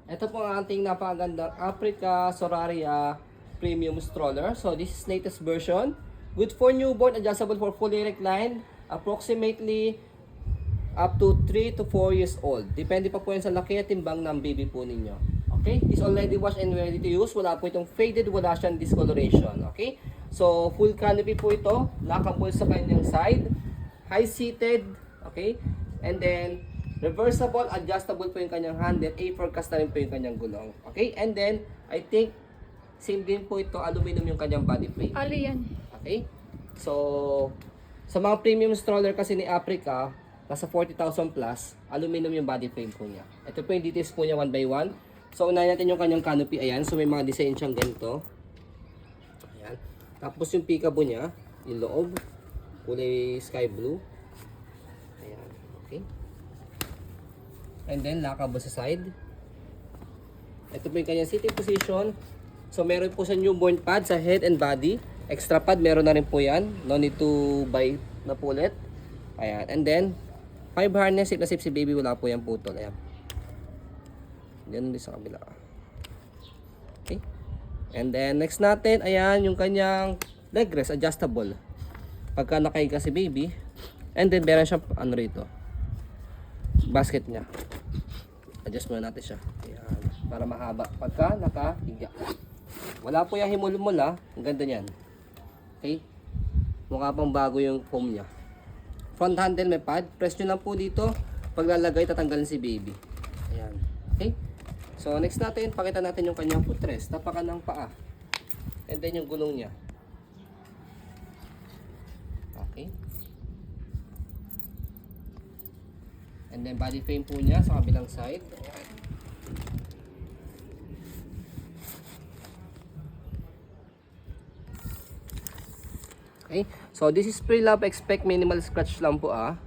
Ito po ang ating napakagandang Africa Soraria Premium Stroller. So this is latest version. Good for newborn, adjustable for fully reclined, approximately up to 3 to 4 years old. Depende pa po yan sa laki at timbang ng baby po ninyo. Okay? It's already washed and ready to use. Wala po itong faded, wala siyang discoloration. Okay? So full canopy po ito. Lockable sa kanyang side. High-seated. Okay? And then reversible, adjustable po yung kanyang handle. A4 cast na rin po yung kanyang gulong. Okay? And then, I think, same din po ito, aluminum yung kanyang body frame. Ali yan. Okay? So, sa mga premium stroller kasi ni Africa, nasa 40,000 plus, aluminum yung body frame po niya. Ito po yung details po niya one by one. So, unahin natin yung kanyang canopy. Ayan. So, may mga design siyang ganito. Ayan. Tapos yung peekaboo niya, yung loob, kulay sky blue. Ayan. Okay? And then, lockable sa side. Ito po yung kanyang sitting position. So, meron po sa newborn pad sa head and body. Extra pad, meron na rin po yan. No need to buy na po ulit. Ayan. And then, 5 harness. Sip na sip si baby. Wala po yan putol. Ayan. Ganun din sa kabila. Okay. And then, next natin, ayan, yung kanyang leg rest. Adjustable. Pagka nakahiga si baby. And then, meron siya, ano rito, basket niya. Adjust muna natin siya. Ayan. Para mahaba. Pagka nakahiga. Wala po yung himul-mula. Ang ganda niyan. Okay. Mukha pang bago yung foam niya. Front handle may pad. Press nyo lang po dito. Paglalagay, tatanggalin si baby. Ayan. Okay. So, next natin, pakita natin yung kanyang footrest. Tapakan ng paa. And then yung gulong niya. Okay. And then body frame po niya sa kabilang side. Ayan. Okay. So this is pre-love, expect minimal scratch lang po ah.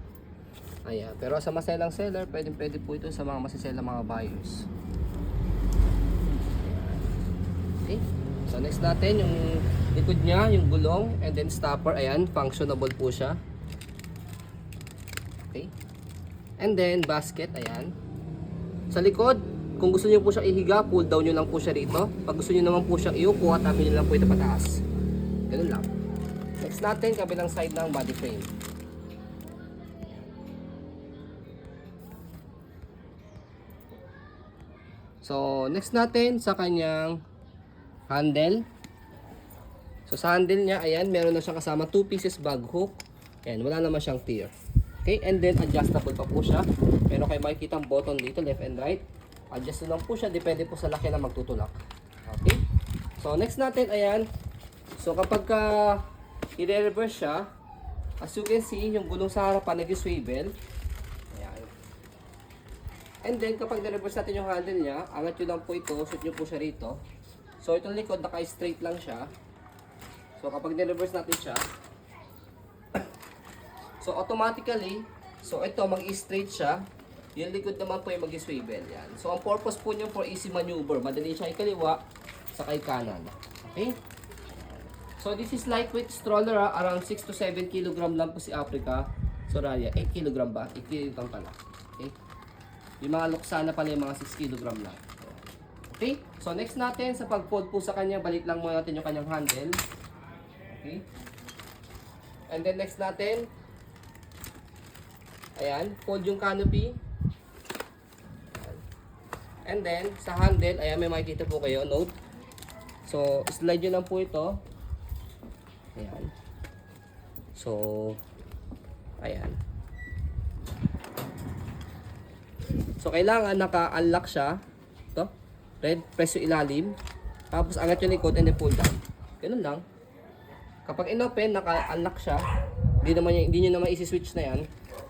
Ayan. Pero sa maselang seller, pwede po ito sa mga masiselang mga buyers. Ayan. Okay. So next natin yung likod niya, yung gulong and then stopper. Ayan, functionable po siya. Okay. And then basket, ayan. Sa likod, kung gusto niyo po siyang ihiga, pull down niyo lang po siya rito. Pag gusto niyo naman po siyang iupo, tapin niyo lang po ito pataas. Ganun lang. Next natin, kabilang side ng body frame. So, next natin sa kanyang handle. So, sa handle niya, ayan, meron na siyang kasama 2 pieces bag hook. Ayan, wala naman siyang tear. Okay, and then adjustable pa po siya. Meron kayo makikita ang button dito, left and right. Adjust lang po siya, depende po sa laki na magtutulak. Okay? So, next natin, ayan. So, kapag i-reverse siya, as you can see, yung gulong sa harapan nag-swivel. Ayan. And then, kapag na-reverse natin yung handle niya, angat nyo lang po ito, shoot nyo po siya rito. So, itong likod, naka-straight lang siya. So, kapag na-reverse natin siya, so, automatically, so ito, mag-straight siya. Yung likod naman po yung mag-swivel. Yan. So, ang purpose po niyo for easy maneuver. Madali siya ikaliwa, sa kay kanan. Okay? So, this is lightweight stroller. Around 6 to 7 kg lang po si Africa Soraria. 8 kg ba? 8 kg pala. Okay? Yung mga luksana pala yung mga 6 kg lang. Okay? So, next natin, sa pag-fold po sa kanya, balik lang muna natin yung kanyang handle. Okay? And then, next natin, ayan, fold yung canopy. Ayan. And then, sa handle, ayan, may makikita po kayo, note. So, slide nyo lang po ito. Ayan. So, ayan. So, kailangan naka-unlock siya. Ito, red, press yung ilalim. Tapos, angat yung likod and then pull down. Ganun lang. Kapag in-open, naka-unlock siya. Hindi nyo naman isi-switch na yan.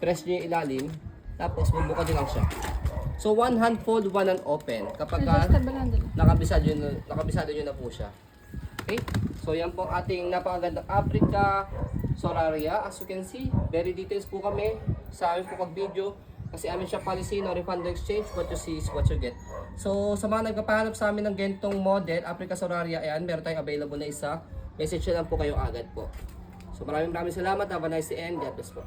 Press nyo yung ilalim, tapos bubukod nyo lang siya. So, one hand fold, one hand open. Kapag nakabisado nyo na po siya. Okay? So, yan po ating napakagandang Africa Soraria. As you can see, very details po kami sa aming po pag-video. Kasi amin siya policy, no refund, no exchange. What you see is what you get. So, sa mga nagpapahanap sa amin ng gentong model, Africa Soraria, ayan, meron tayong available na isa. Message nyo lang po kayo agad po. So, maraming salamat. Have a nice day and God bless po.